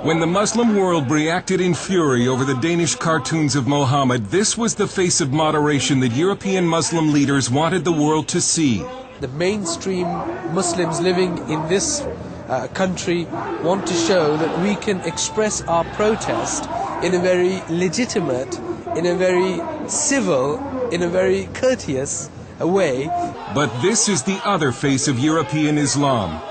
When the Muslim world reacted in fury over the Danish cartoons of Mohammed, this was the face of moderation that European Muslim leaders wanted the world to see. The mainstream Muslims living in this country want to show that we can express our protest in a very legitimate, in a very civil, in a very courteous way. But this is the other face of European Islam.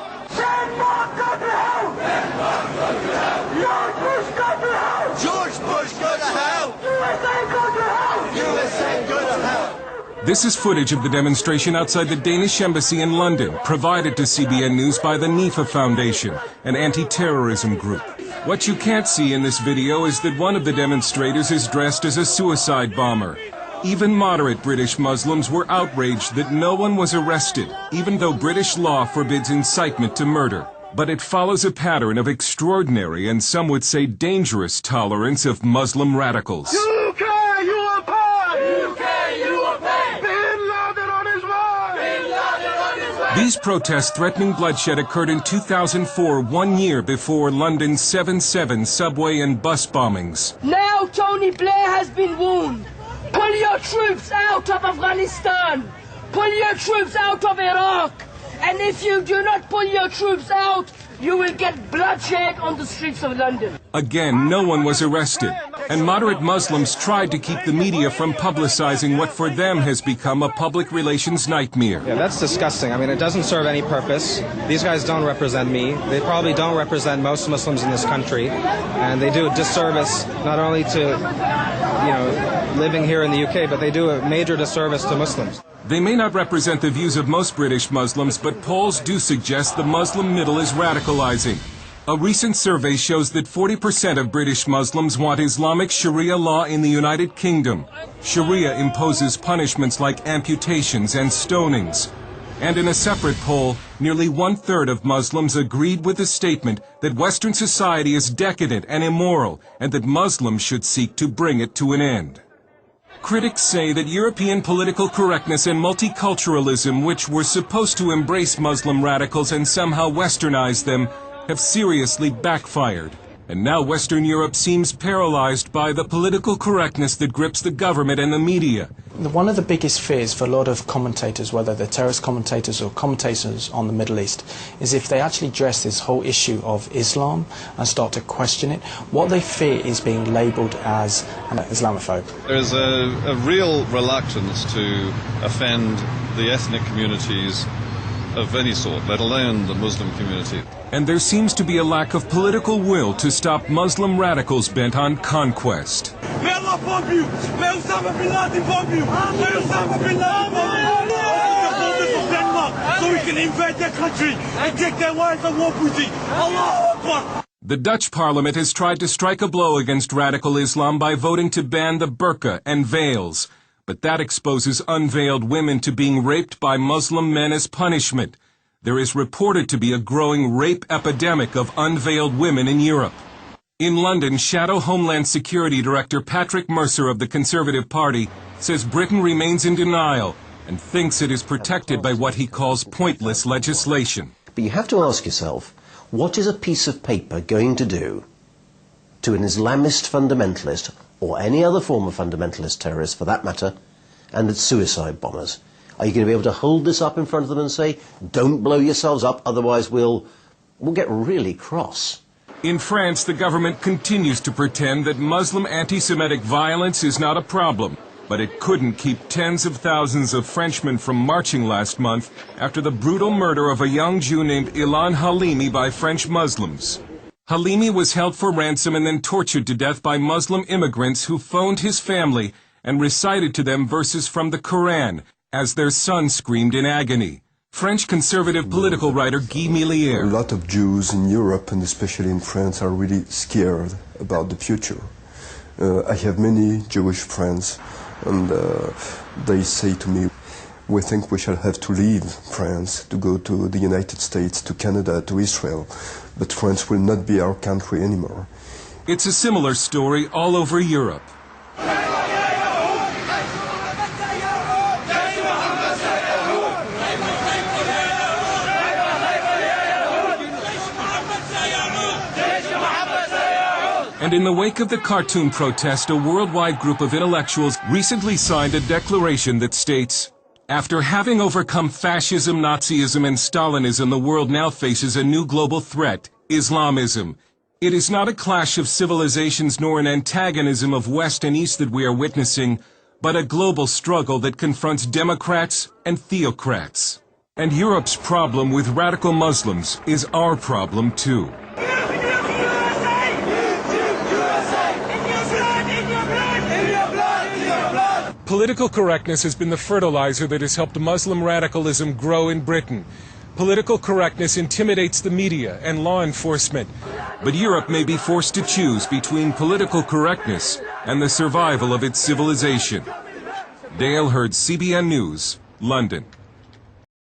This is footage of the demonstration outside the Danish embassy in London, provided to CBN News by the NIFA Foundation, an anti-terrorism group. What you can't see in this video is that one of the demonstrators is dressed as a suicide bomber. Even moderate British Muslims were outraged that no one was arrested, even though British law forbids incitement to murder. But it follows a pattern of extraordinary and some would say dangerous tolerance of Muslim radicals. These protests threatening bloodshed occurred in 2004, 1 year before London's 7/7 subway and bus bombings. Now Tony Blair has been warned. Pull your troops out of Afghanistan. Pull your troops out of Iraq. And if you do not pull your troops out, you will get bloodshed on the streets of London. Again, no one was arrested, and moderate Muslims tried to keep the media from publicizing what for them has become a public relations nightmare. Yeah, that's disgusting. I mean, it doesn't serve any purpose. These guys don't represent me. They probably don't represent most Muslims in this country, and they do a disservice not only to, living here in the UK, but they do a major disservice to Muslims. They may not represent the views of most British Muslims, but polls do suggest the Muslim middle is radicalizing. A recent survey shows that 40% of British Muslims want Islamic Sharia law in the United Kingdom. Sharia imposes punishments like amputations and stonings. And in a separate poll, nearly 1/3 of Muslims agreed with the statement that Western society is decadent and immoral, and that Muslims should seek to bring it to an end. Critics say that European political correctness and multiculturalism, which were supposed to embrace Muslim radicals and somehow westernize them, have seriously backfired. And now Western Europe seems paralyzed by the political correctness that grips the government and the media. One of the biggest fears for a lot of commentators, whether they're terrorist commentators or commentators on the Middle East, is if they actually address this whole issue of Islam and start to question it, what they fear is being labelled as an Islamophobe. There is a real reluctance to offend the ethnic communities of any sort, let alone the Muslim community. And there seems to be a lack of political will to stop Muslim radicals bent on conquest. May Allah bomb you! May Osama bin Laden bomb you! May Osama bin Laden bomb you! Of Denmark, so we can invade their country and take their wives and war booty! Allahu Akbar! The Dutch parliament has tried to strike a blow against radical Islam by voting to ban the burqa and veils. But that exposes unveiled women to being raped by Muslim men as punishment. There is reported to be a growing rape epidemic of unveiled women in Europe. In London, Shadow Homeland Security Director Patrick Mercer of the Conservative Party says Britain remains in denial and thinks it is protected by what he calls pointless legislation. But you have to ask yourself, what is a piece of paper going to do to an Islamist fundamentalist, or any other form of fundamentalist terrorist for that matter, and its suicide bombers? Are you going to be able to hold this up in front of them and say, don't blow yourselves up, otherwise we'll get really cross? In France, the government continues to pretend that Muslim anti-Semitic violence is not a problem, but it couldn't keep tens of thousands of Frenchmen from marching last month after the brutal murder of a young Jew named Ilan Halimi by French Muslims. Halimi was held for ransom and then tortured to death by Muslim immigrants who phoned his family and recited to them verses from the Quran as their son screamed in agony. French conservative political writer Guy Millier. A lot of Jews in Europe, and especially in France, are really scared about the future. I have many Jewish friends, and they say to me, we think we shall have to leave France to go to the United States, to Canada, to Israel, but France will not be our country anymore. It's a similar story all over Europe. And in the wake of the cartoon protest, a worldwide group of intellectuals recently signed a declaration that states, "After having overcome fascism, Nazism, and Stalinism, the world now faces a new global threat, Islamism. It is not a clash of civilizations nor an antagonism of West and East that we are witnessing, but a global struggle that confronts democrats and theocrats. And Europe's problem with radical Muslims is our problem too." Political correctness has been the fertilizer that has helped Muslim radicalism grow in Britain. Political correctness intimidates the media and law enforcement. But Europe may be forced to choose between political correctness and the survival of its civilization. Dale Hurd, CBN News, London.